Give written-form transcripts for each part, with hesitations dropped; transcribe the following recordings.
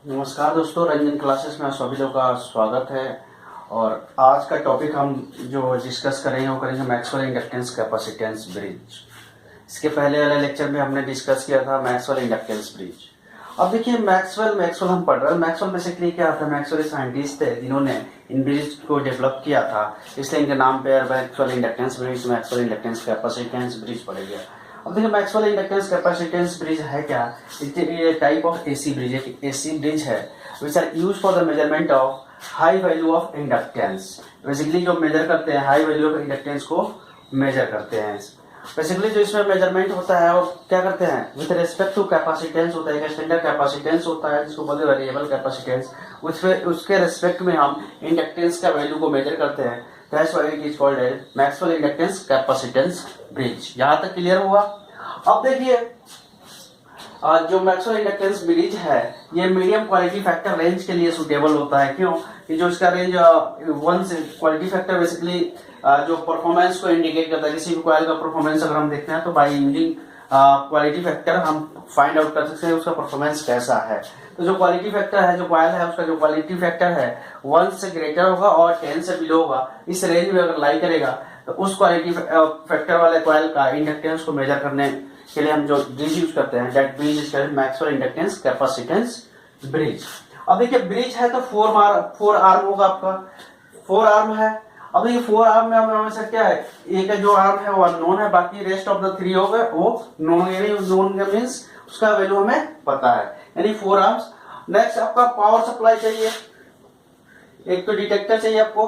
नमस्कार दोस्तों, रंजन क्लासेस में आप सभी लोगों का स्वागत है। और आज का टॉपिक हम जो डिस्कस करेंगे वो करेंगे मैक्सवेल इंडक्टेंस कैपेसिटेंस ब्रिज। इसके पहले वाले लेक्चर में हमने डिस्कस किया था मैक्सवेल इंडक्टेंस ब्रिज। अब देखिए मैक्सवेल हम पढ़ रहे हैं। मैक्सवेल बेसिकली क्या था, मैक्सवेल साइंटिस्ट थे जिन्होंने इन ब्रिज को डेवलप किया था, इसलिए इनके नाम पे Maxwell inductance bridge, Maxwell inductance capacitance bridge पड़ गया। अब देखिए मैक्सवेल इंडक्टेंस कैपेसिटेंस ब्रिज है क्या, ये टाइप ऑफ एसी ब्रिज, एक एसी ब्रिज है which are use for the measurement of high value of inductance. Basically जो मेजर करते हैं हाई वैल्यू ऑफ इंडक्टेंस को मेजर करते हैं। बेसिकली जो इसमें मेजरमेंट होता है वो क्या करते हैं, विद रिस्पेक्ट टू कैपेसिटेंस होता है, एक स्टैंडर्ड कैपेसिटेंस होता है जिसको बोलते हैं वेरिएबल कैपेसिटेंस। उसके रिस्पेक्ट में हम इंडक्टेंस का वैल्यू को मेजर करते हैं। That's why it is called as Maxwell inductance capacitance bridge. यहां तक क्लियर हुआ। अब देखिए जो मैक्सवेल इंडक्टेंस ब्रिज है ये मीडियम क्वालिटी फैक्टर रेंज के लिए सुटेबल होता है। क्यों कि जो इसका रेंज 1 से क्वालिटी फैक्टर बेसिकली जो परफॉर्मेंस को इंडिकेट करता है। किसी भी कॉइल का परफॉर्मेंस अगर हम देखते हैं तो बाय यूजिंग क्वालिटी फैक्टर हम फाइंड आउट कर सकते हैं उसका परफॉर्मेंस कैसा है। तो जो क्वालिटी फैक्टर है, जो कॉइल है उसका जो क्वालिटी फैक्टर है 1 से ग्रेटर होगा और 10 से बिलो होगा। इस रेंज में अगर लाई करेगा तो उस क्वालिटी फैक्टर वाले कॉइल का इंडक्टेंस को मेजर करने के लिए हम जो ब्रिज यूज करते हैं, that bridge is called Maxwell inductance capacitance bridge. अब देखिए ब्रिज है तो फोर आर्म होगा आपका, 4 आर्म है। अब देखिए 4 आर्म में हमेशा क्या है, एक जो आर्म है वो अननोन है, बाकी रेस्ट ऑफ द 3 हो गए वो नोन। यानी नोन का मीन्स उसका वैल्यू हमें पता है, यानी 4 आर्म्स। नेक्स्ट आपका पावर सप्लाई चाहिए, एक तो डिटेक्टर चाहिए आपको,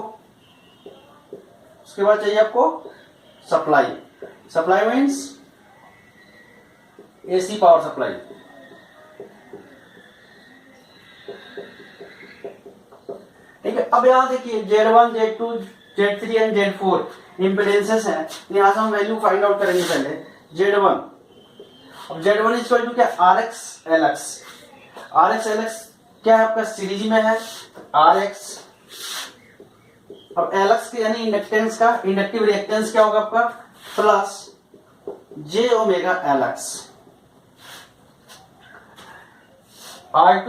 उसके बाद चाहिए आपको supply. Supply means AC power supply. ठीक है। अब यहां देखिए Z1, Z2, Z3 and Z4 इंपेडेंसेस हैं। यहां से हम वैल्यू फाइंड आउट करेंगे पहले Z1। अब Z1 इज इक्वल टू क्या, RX LX। RX LX क्या है आपका सीरीज में है RX। अब LX के यानी इंडक्टेंस का इंडक्टिव रिएक्टेंस क्या होगा आपका plus J omega LX। R2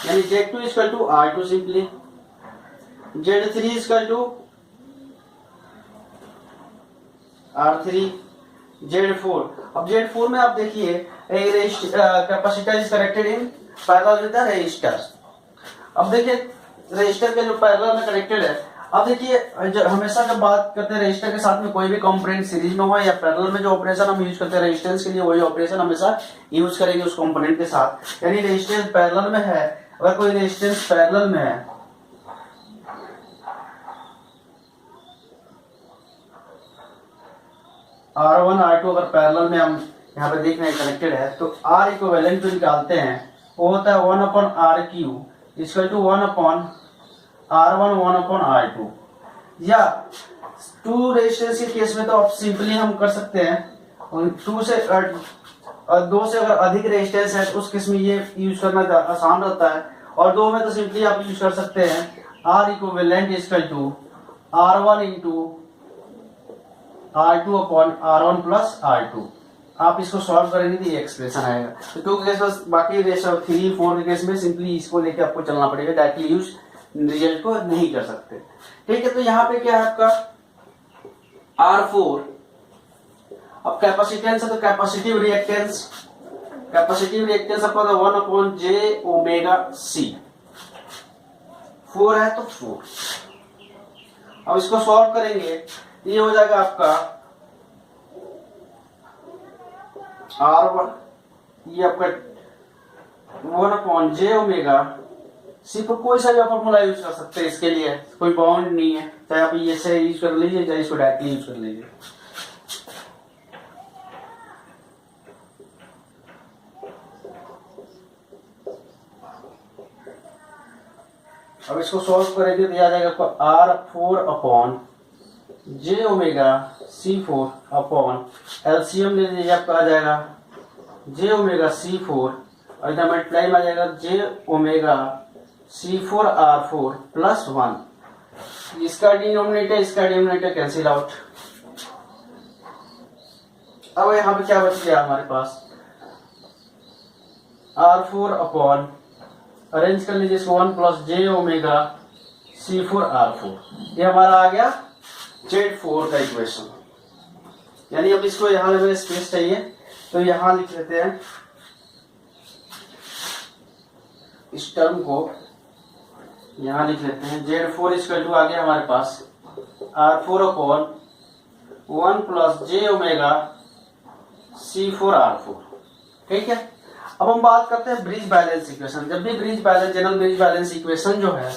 यानी Z2 is equal to R2 simply, Z3 is equal to R3, Z4। अब Z4 में आप देखिए capacitor is connected in parallel with the resistor. अब देखिए रेजिस्टर के जो पैरेलल में कनेक्टेड है। अब देखिए हमेशा जब बात करते हैं रेजिस्टर के साथ में कोई भी कंपोनेंट सीरीज में हो या पैरेलल में, जो ऑपरेशन हम यूज करते हैं रेजिस्टेंस के लिए वही ऑपरेशन हमेशा यूज करेंगे उस कंपोनेंट के साथ। यानी रेजिस्टेंस पैरेलल में है, अगर कोई रेजिस्टेंस पैरेलल में है R1 R2 अगर पैरेलल में हम यहाँ पे देख रहे हैं कनेक्टेड है तो R इक्विवेलेंट जो निकालते हैं वो होता है 1 upon RQ equal to 1 upon R1 1 upon R2। या 2 रेजिस्टेंस के केस में तो आप सिंपली हम कर सकते हैं 2 से 2 से अगर अधिक रेजिस्टेंस है तो उस केस में ये यूज करना आसान रहता है। और 2 में तो सिंपली आप यूज कर सकते हैं R equivalent equal to R1 into R2 upon R1 plus R2। आप इसको सॉल्व करेंगे तो ये एक्सप्रेशन आएगा। तो 2 के केस में, बाकी 3 4 के केस में सिंपली इसको लेके आपको चलना पड़ेगा, डायरेक्टली यूज रिजल्ट को नहीं कर सकते। ठीक है। तो यहाँ पे क्या है आपका R4। अब कैपेसिटेंस है तो कैपेसिटिव रिएक्टेंस आपका 1 अपॉन J ओमेगा C। 4 है तो 4। अब इसको सॉल्व करेंगे ये हो जाएगा आपका R1, ये आपका 1 अपॉन J ओमेगा C पर कोई सा भी फॉर्मूला यूज कर सकते हैं, इसके लिए कोई बाउंड नहीं है, चाहे आप ये से यूज कर लीजिए चाहे इसको डायरेक्टली यूज कर लीजिए। अब इसको सॉल्व करेंगे तो आ जाएगा आपको R4 upon J omega C4 upon LCM ले लीजिए, आपका आ जाएगा J ओमेगा C4 और इधर मल्टीप्लाई में आ जाएगा J omega C4 R4 plus 1। इसका डिनोमिनेटर कैंसिल आउट। अब यहाँ पे क्या बच गया हमारे पास R4 अपॉन अरेंज कर लीजिए इसको 1 प्लस जे ओमेगा C4R4, ये हमारा आ गया Z4 का इक्वेशन। यानी अब इसको यहाँ हमें स्पेस चाहिए तो यहाँ लिख लेते हैं इस टर्म को, यहाँ लिख लेते हैं Z4 इक्वल टू आ गया हमारे पास R4 अपॉन 1 प्लस जे ओमेगा C4R4। ठीक है, अब हम बात करते हैं ब्रिज बैलेंस इक्वेशन। जब भी bridge balance, general bridge balance equation जो है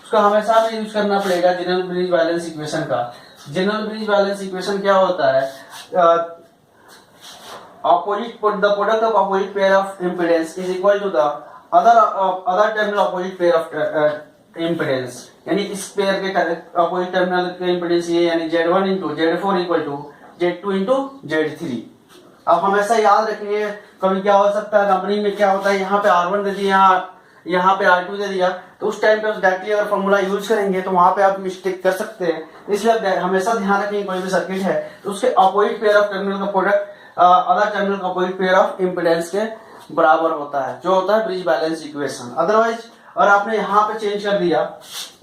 उसका हमेशा हमें यूज करना पड़ेगा जनरल ब्रिज बैलेंस इक्वेशन का। जनरल ब्रिज बैलेंस इक्वेशन क्या होता है? Opposite the product of opposite pair of impedance is equal to the other terminal opposite pair of impedance. यानी इस पेयर के ऑपोजिट टर्मिनल के इम्पीडेंस ये, यानी Z1 into Z4 equal to Z2 into Z3। अब हमेशा याद रखिए, कभी क्या हो सकता है कंपनी में क्या होता है, यहाँ पे R1 दे दिया, यहाँ पे R2 दे दिया, तो उस टाइम पे डायरेक्टली अगर फॉर्मूला यूज करेंगे तो वहां पे आप मिस्टेक कर सकते हैं। इसलिए हमेशा ध्यान रखें कोई भी सर्किट है तो उसके अपोजिट पेयर ऑफ टर्मिनल का प्रोडक्ट अदर टर्मिनल का अपोजिट पेयर ऑफ इम्पीडेंस के बराबर होता है, जो होता है ब्रिज बैलेंस इक्वेशन। अदरवाइज और आपने यहाँ पे चेंज कर दिया,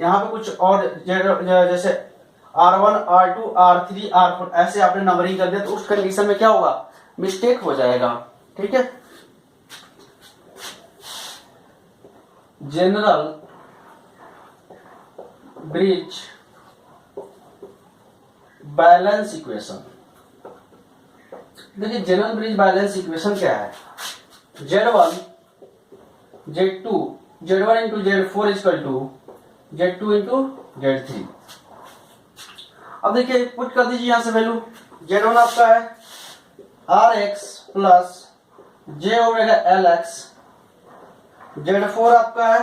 यहाँ पे कुछ और जैसे R1 R2 R3 R4 ऐसे आपने नंबरिंग कर दिया तो उस कंडीशन में क्या होगा, मिस्टेक हो जाएगा। ठीक है, जनरल ब्रिज बैलेंस इक्वेशन। देखिए जनरल ब्रिज बैलेंस इक्वेशन क्या है? Z1 into Z4 equal to Z2 into Z3। अब देखिए पुट कर दीजिए यहां से वैल्यू। Z1 आपका है RX plus J omega LX, Z4 आपका है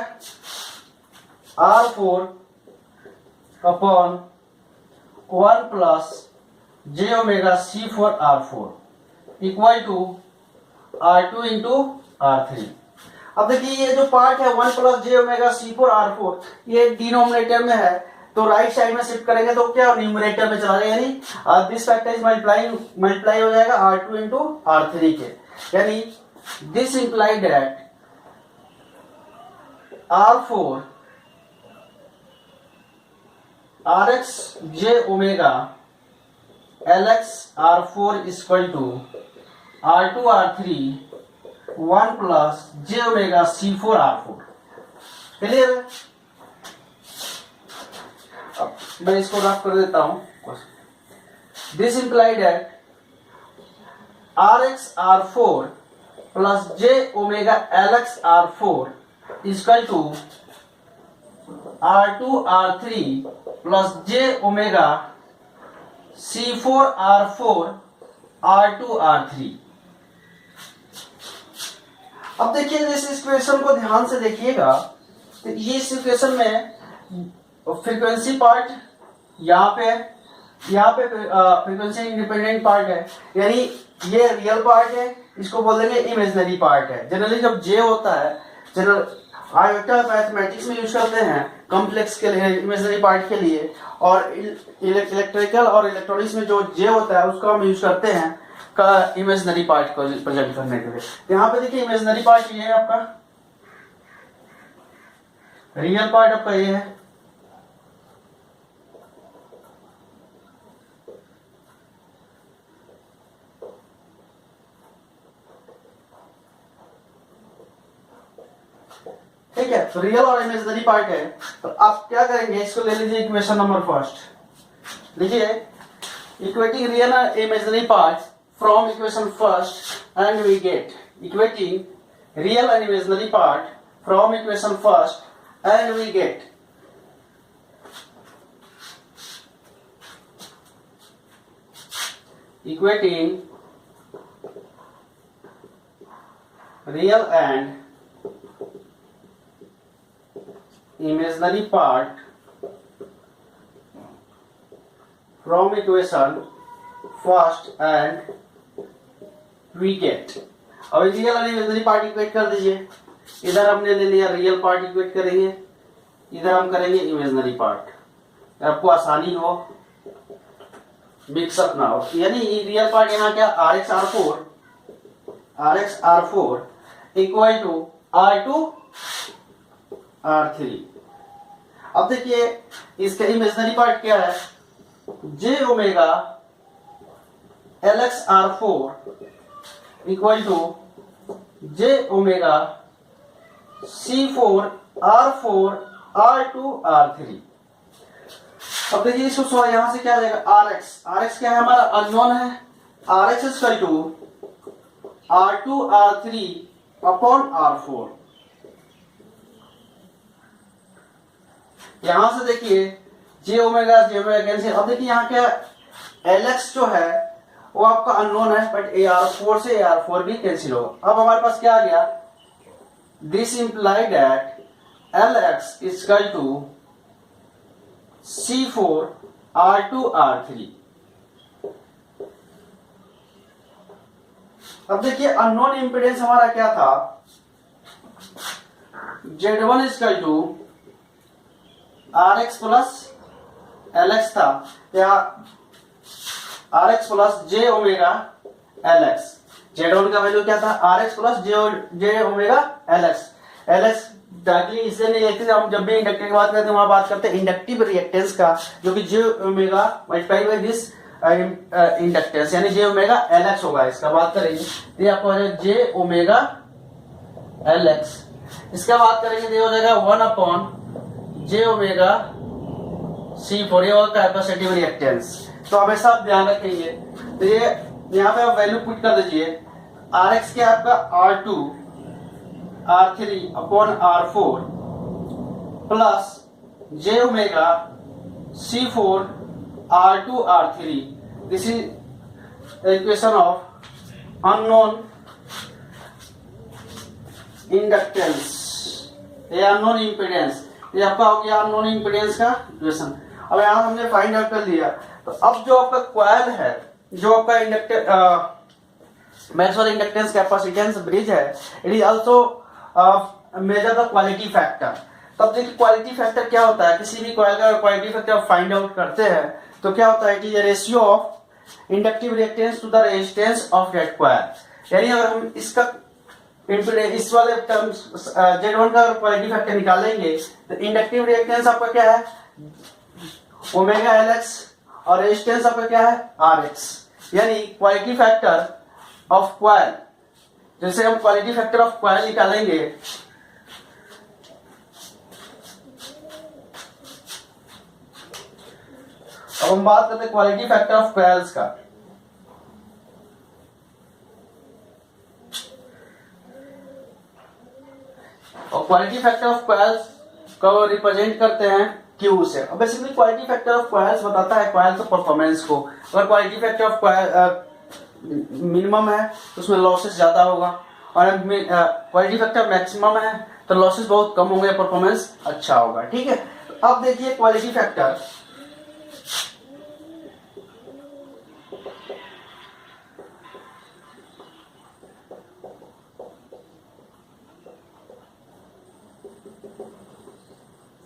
R4 upon 1 plus J omega C4R4 equal to R2 into R3। अब देखिए ये जो पार्ट है 1 प्लस J ओमेगा C4R4 ये डिनोमिनेटर में है, तो राइट साइड में शिफ्ट करेंगे तो क्या न्यूमरेटर में चला जाएगा, यानी दिस फैक्टर इज मल्टीप्लाई हो जाएगा R2 इंटू R3 के। यानी this imply that R4 RX J omega LX R4 equal to R2 R3 1 plus J omega C4R4। Clear है? अब मैं इसको रफ कर देता हूं। This implied at RX R4 plus J omega LX R4 equal to R2 R3 plus J omega C4R4 R2 R3। अब देखिए इस इक्वेशन को ध्यान से देखिएगा तो ये इस इक्वेशन में फ्रीक्वेंसी पार्ट यहाँ पे फ्रीक्वेंसी इंडिपेंडेंट पार्ट है, यानी ये रियल पार्ट है, इसको बोल देंगे इमेजिनरी पार्ट है। जनरली जब जे होता है, जनरल आयोटा मैथमेटिक्स में यूज करते हैं कॉम्प्लेक्स के लिए, इमेजिनरी पार्ट के लिए, और इलेक्ट्रिकल और इलेक्ट्रॉनिक्स में जो जे होता है उसको हम यूज करते हैं का इमेजिनरी पार्ट को प्रेजेंट करने के लिए। यहाँ पे देखिए इमेजिनरी पार्ट ये है आपका, रियल पार्ट आपका ये है। ठीक है, तो रियल और इमेजिनरी पार्ट है, तो आप क्या करेंगे, इसको ले लीजिए इक्वेशन नंबर फर्स्ट। लीजिए इक्वेटिंग रियल और imaginary part from equation first and we get equating real and imaginary part from equation first and we get equating real and imaginary part from equation first and we get। अब real और imaginary part equate कर दीजिए। इधर हमने ले लिया real part equate करेंगे, इधर हम करेंगे इमेजिनरी पार्ट, आपको आसानी हो, मिक्सअप ना हो। यानी रियल पार्ट यहाँ क्या RX R4 equal to R2 R3। अब देखिए इसका इमेजिनरी पार्ट क्या है, j omega Lx R4 equal to j omega C4 R4 R2 R3। अब देखिए इसको यहां से क्या आ जाएगा, Rx क्या है हमारा अननोन है, Rx equal to R2 R3 upon R4। यहां से देखिए j ओमेगा कैंसिल। अब देखिए यहाँ क्या Lx जो है वो आपका अननोन है, बट AR4 से AR4 भी कैंसिल होगा। अब हमारे पास क्या आ गया, this implied that Lx equal to C4 R2 R3। अब देखिए अननोन इंपेडेंस हमारा क्या था, Z1 equal to RX plus LX था, या RX plus J omega LX। Z1 का वैल्यू क्या था, RX plus J omega LX directly इसे नहीं लिखते, हम जब भी इंडक्टर की बात करते हैं वहां बात करते हैं इंडक्टिव रिएक्टेंस का, जो कि J omega multiply by this inductance यानी J ओमेगा LX होगा। इसका बात करेंगे तो ये आपको J ओमेगा LX। इसका बात करेंगे तो ये हो जाएगा 1 अपॉन J ओमेगा C4, ये होगा कैपेसिटिव रिएक्टेंस। तो हमेशा आप ध्यान रखेंगे, तो ये यहाँ पे आप वैल्यू पुट कर दीजिए, Rx क्या आपका R2 R3 upon R4 plus J omega C4 R2 R3। This is equation of unknown inductance या अननोन इंपेडेंस। ये आपका हो गया अननोन इंपेडेंस का इक्वेशन। अब यहां हमने फाइंड आउट कर लिया, तो अब जो आपका कॉइल है, जो आपका inductor Maxwell inductance capacitance bridge है, it is also measure the quality factor. तब देखिए क्वालिटी फैक्टर क्या होता है, किसी भी कॉइल का क्वालिटी फैक्टर फाइंड आउट करते हैं तो क्या होता है कि ये ratio of inductive reactance to the resistance of that coil. यानी अगर हम इसका इस वाले टर्म्स Z1 का क्वालिटी फैक्टर निकालेंगे तो इंडक्टिव रिएक्टेंस आपका क्या है ओमेगा LX और रेजिस्टेंस आपका क्या है Rx। यानी क्वालिटी फैक्टर ऑफ कॉइल, जैसे हम क्वालिटी फैक्टर ऑफ कॉइल निकालेंगे अब हम बात करते हैं क्वालिटी फैक्टर ऑफ कॉइल्स का। और क्वालिटी फैक्टर ऑफ कॉइल्स को रिप्रेजेंट करते हैं Q से। अब basically quality factor of coils बताता है कॉइल के परफॉर्मेंस को। अगर quality factor of coil minimum है तो उसमें लॉसेस ज्यादा होगा, और क्वालिटी फैक्टर मैक्सिमम है तो लॉसेस बहुत कम होंगे, परफॉर्मेंस अच्छा होगा। ठीक है, अब देखिए क्वालिटी फैक्टर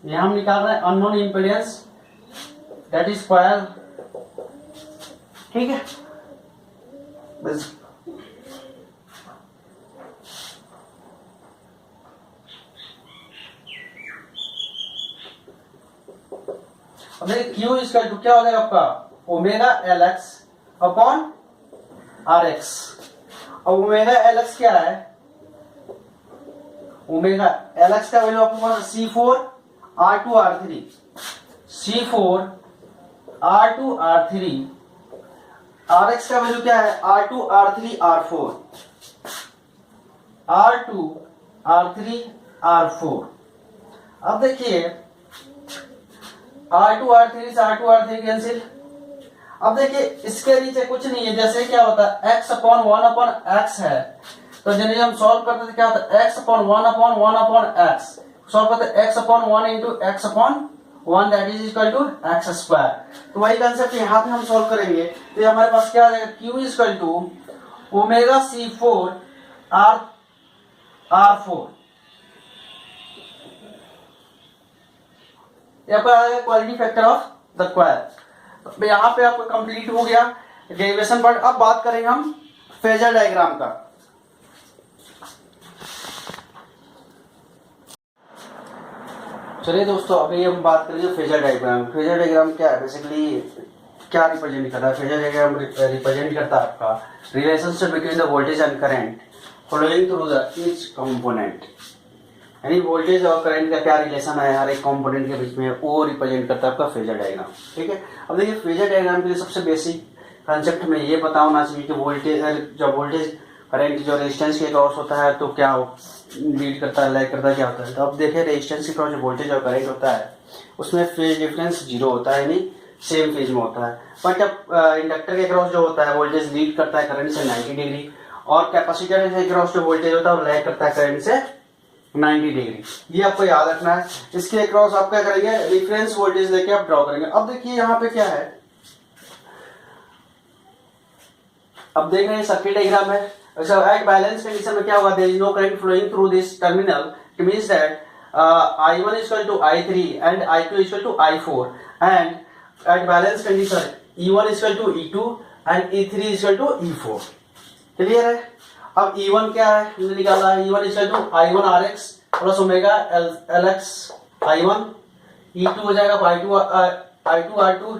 यहां हम निकाल रहे हैं unknown impedance that is coil. ठीक है, बस अब देखिए Q इसका क्या हो जाएगा आपका ओमेगा LX अपॉन RX। अब ओमेगा LX क्या है, ओमेगा LX का वैल्यू आपके पास C4 R2 R3, C4 R2 R3, Rx का वैल्यू क्या है R2 R3 R4, R2 R3 R4। अब देखिए R2 R3 से R2 R3 कैंसिल। अब देखिए इसके नीचे कुछ नहीं है, जैसे क्या होता है x अपॉन 1 अपॉन x है, तो जनरली हम सॉल्व करते थे क्या होता है x upon 1 upon 1 upon x, solve करते x upon 1 into x upon 1 that is equal to x square. तो वही कंसेप्ट यहाँ पे हम सॉल्व करेंगे, तो हमारे पास क्या आ जाएगा q is equal to omega C4 R4। यहाँ पर आएगा quality factor of the coil. यहाँ पे आपका कंप्लीट हो गया डेरिवेशन पार्ट। अब बात करेंगे हम फेजर डायग्राम का। चलिए दोस्तों, अभी हम बात करेंगे फेजर डायग्राम। फेजर डायग्राम क्या है, बेसिकली क्या रिप्रेजेंट करता है? फेजर डायग्राम रिप्रेजेंट करता है आपका relationship between the voltage and current flowing through the each component. यानी वोल्टेज और करंट का क्या रिलेशन है हर एक कंपोनेंट के बीच में, वो रिप्रेजेंट करता है आपका फेजर डायग्राम। ठीक है, अब देखिए फेजर डायग्राम के लिए सबसे बेसिक कंसेप्ट में ये पता होना चाहिए कि वोल्टेज करंट जो रेजिस्टेंस के क्रॉस होता है तो क्या लीड करता है, लैग करता है, क्या होता है। तो अब देखिए रेजिस्टेंस के क्रॉस जो वोल्टेज और करंट होता है उसमें फेज डिफरेंस 0 होता है, यानी सेम फेज में होता है। बट अब इंडक्टर के क्रॉस जो होता है वोल्टेज लीड करता है करंट से 90 डिग्री, और कैपेसिटर के क्रॉस जो वोल्टेज होता है वो लैग करता है करंट से 90 डिग्री। ये आपको याद रखना है। इसके अक्रॉस आप क्या करेंगे, रिफरेंस वोल्टेज लेके आप ड्रॉ करेंगे। अब देखिए यहाँ पे क्या है, अब देख रहे हैं सर्किट डायग्राम है। अच्छा, एट बैलेंस कंडीशन में क्या होगा, there is no current flowing through this terminal, it means that I1 is equal to I3 and I2 is equal to I4, and at balance condition E1 is equal to E2 and E3 is equal to E4। Clear है? अब E1 क्या है, हमने निकाला है E1 is equal to I1 RX plus omega LX I1, E2 हो जाएगा I2 R2,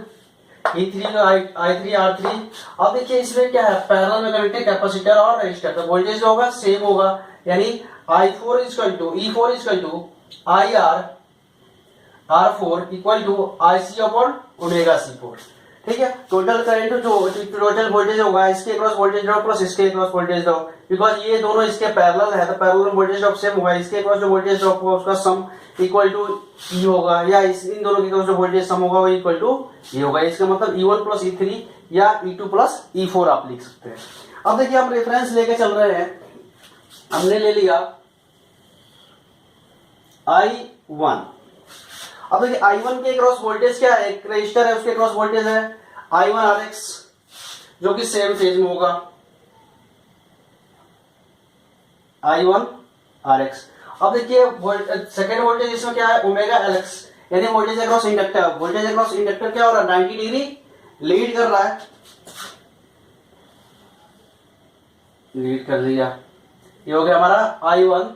E3 का I3 R3। अब देखिए इसमें क्या है, पैरेलल में कनेक्टेड कैपेसिटर और रेजिस्टर, तो वोल्टेज जो होगा सेम होगा, यानी I4 is equal to E4 is equal to IR R4 equal to IC upon omega C4। ठीक है, टोटल करंट जो टोटल वोल्टेज होगा इसके क्रॉस वोल्टेज ड्रॉप प्लस इसके क्रॉस वोल्टेज ड्रॉप, बिकॉज ये दोनों इसके पैरेलल है तो पैरेलल वोल्टेज ड्रॉप सेम होगा। इसके क्रॉस जो वोल्टेज ड्रॉप होगा उसका सम इक्वल टू E होगा, या इन दोनों के क्रॉस जो वोल्टेज सम होगा वो इक्वल टू E होगा। इसका मतलब E1 प्लस E3 या E2 प्लस E4 आप लिख सकते हैं। अब देखिए हम रेफरेंस लेके चल रहे हैं, हमने ले लिया I1। अब देखिए I1 के क्रॉस वोल्टेज क्या है, एक रेजिस्टर है उसके क्रॉस वोल्टेज है I1 RX जो कि सेम फेज में होगा I1 RX। अब देखिए सेकेंड वोल्टेज इसमें क्या है, ओमेगा LX, यानी voltage across inductor. Voltage across inductor क्या हो रहा है, 90 डिग्री लीड कर रहा है, लीड कर लिया। ये हो गया हमारा I1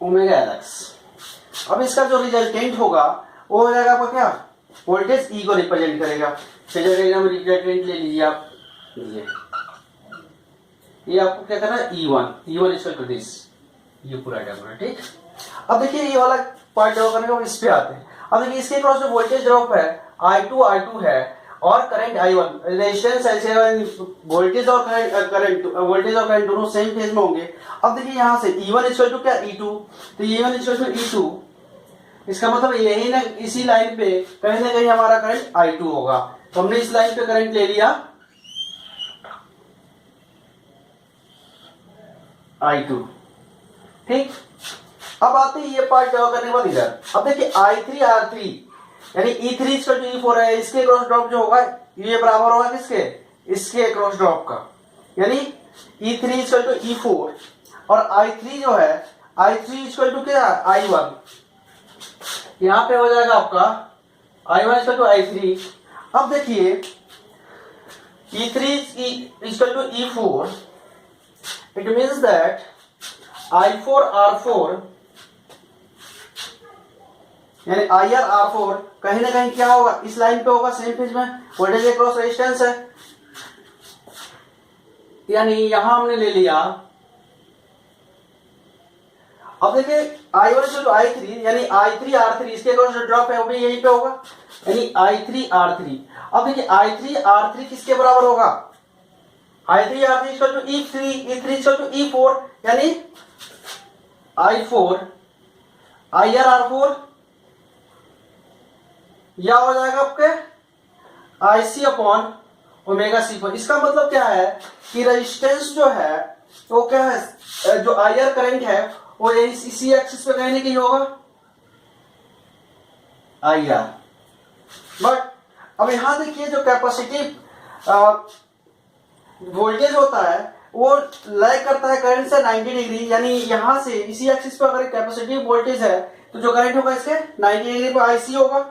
ओमेगा LX। अब इसका जो रिजल्टेंट होगा वो हो जाएगा आपका क्या, वोल्टेज E को रिप्रेजेंट करेगा। फेजर डायग्राम में रिजल्टेंट ले लीजिए आप, ये आपको क्या करना है, E1 इक्वल टू दिस, ये पूरा डायग्राम। ठीक, अब देखिए ये वाला पार्ट ड्रॉ करने के इस पे आते हैं। अब देखिए इसके क्रॉस जो वोल्टेज ड्रॉप है I2 R2 है और करंट I1, रेजिस्टेंस ऐसे वोल्टेज और करंट दोनों सेम फेज में होंगे। अब देखिए यहाँ से E1 इक्वल टू क्या, E2, तो E1 इक्वल टू E2, इसका मतलब यही ना इसी लाइन पे कहीं ना कहीं हमारा करंट I2 होगा। तो हमने इस लाइन पे करंट ले लिया I2। ठीक, अब आते हैं ये पार्ट ड्रॉ करने के बाद इधर। अब देखिए I3 R3 यानी E3 इक्वल टू E4 है, इसके क्रॉस ड्रॉप जो होगा ये बराबर होगा किसके, इसके क्रॉस ड्रॉप का, यानी E3 इक्वल टू E4 और I3 जो है I3 इक्वल टू क्या, I1। यहां पे हो जाएगा आपका I1 इक्वल टू I3। अब देखिए E3 equal to E4, it means that I4 R4 यानी IR R4 कहीं ना कहीं क्या होगा, इस लाइन पे होगा सेम फेज में, वोल्टेज अक्रॉस रेजिस्टेंस है, यानी यहां हमने ले लिया। अब देखिए I1 टू I3 यानी I3 R3, इसके अक्रॉस जो ड्रॉप है वो भी यहीं पे होगा, यानी I3 R3। अब देखिए I3 R3 किसके बराबर होगा, I3 R3 equal to E3, E3 equal to E4, यानी I4 IR R4 या हो जाएगा आपके IC अपॉन ओमेगा C4। इसका मतलब क्या है कि रेजिस्टेंस जो है वो क्या है, जो IR करंट है वो इसी एक्सिस पे कहीं ना कहीं होगा IR। बट अब यहां देखिए जो कैपेसिटिव वोल्टेज होता है वो लैग करता है करंट से 90 डिग्री, यानी यहां से इसी एक्सिस पे अगर कैपेसिटिव वोल्टेज है तो जो करंट होगा इसके 90 डिग्री पे IC होगा,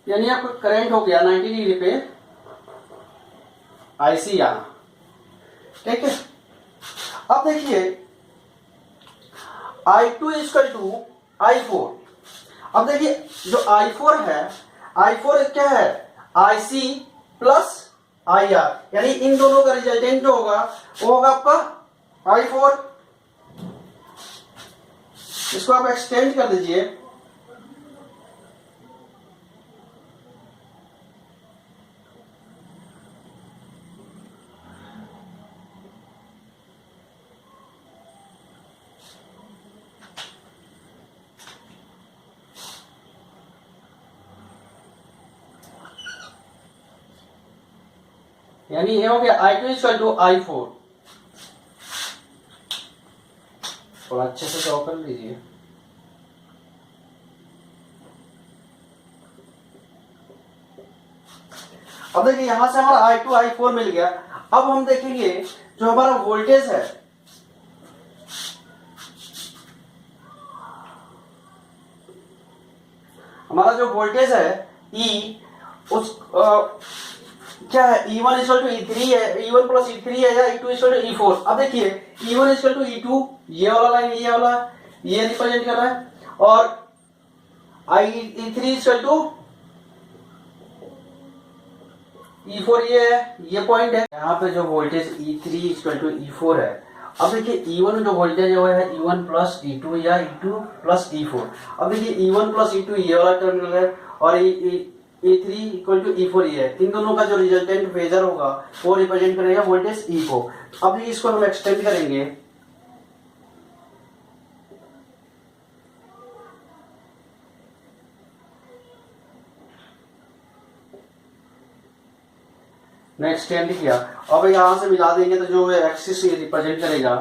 यानी आपका करंट हो गया 90 डिग्री पे IC यहां। ठीक है, अब देखिए I2 इक्वल टू I4। अब देखिए जो I4 है, I4 क्या है, IC प्लस IR, यानी इन दोनों का रिजल्टेंट जो होगा वो होगा आपका I4। इसको आप एक्सटेंड कर दीजिए, यानी ये हो गया I2 इक्वल टू I4। थोड़ा अच्छे से ड्रॉ कर लीजिए। अब देखिए यहां से हमारा I2 I4 मिल गया। अब हम देखेंगे जो हमारा वोल्टेज है, हमारा जो वोल्टेज है E, उस क्या है, E1 इक्वल टू E3 है, E1 प्लस E3 है, या E2 इक्वल टू E4। अब देखिए E1 इक्वल टू E2, ये वाला लाइन ये वाला ये रिप्रेजेंट कर रहा है, और E3 इक्वल टू E4 ये है, ये पॉइंट है। यहाँ पे जो voltage E3 equal to E4 है। अब देखिए E1 जो वोल्टेज है वो है E1 प्लस E2 या E2 प्लस E4। अब देखिए E1 प्लस E2 ये वाला टर्मिनल है, और E3 इक्वल टू E4 ये है। इन दोनों का जो रिजल्टेंट फेजर होगा वो रिप्रेजेंट करेगा वोल्टेज E को। अब इसको हम एक्सटेंड करेंगे, मैं एक्सटेंड किया। अब यहां से मिला देंगे तो जो एक्सिस रिप्रेजेंट करेगा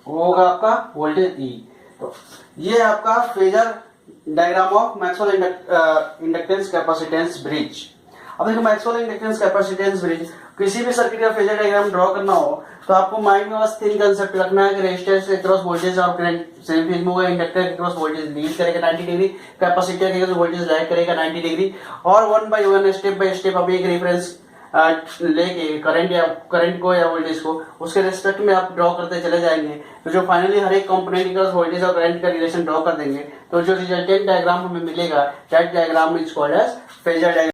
वो होगा आपका वोल्टेज E। तो ये है आपका phasor diagram of Maxwell inductance capacitance bridge. अब देखो मैक्सवेल इंडक्टेंस कैपेसिटेंस ब्रिज, किसी भी सर्किट का फेजर डायग्राम ड्रॉ करना हो तो आपको माइंड में बस तीन कंसेप्ट रखना है कि रेजिस्टेंस के क्रॉस वोल्टेज और करंट सेम फेज में होगा, इंडक्टर के क्रॉस वोल्टेज लीड करेगा 90 डिग्री, कैपेसिटर के क्रॉस वोल्टेज लैग करेगा 90 डिग्री, और one by one step by step आप एक रेफरेंस लेके करंट को या वोल्टेज को उसके रिस्पेक्ट में आप ड्रॉ करते चले जाएंगे। तो जो फाइनली हर एक कंपोनेंट के क्रॉस वोल्टेज और करंट का रिलेशन ड्रॉ कर देंगे, तो जो रिजल्टेंट डायग्राम हमें मिलेगा that diagram is called as phasor diagram.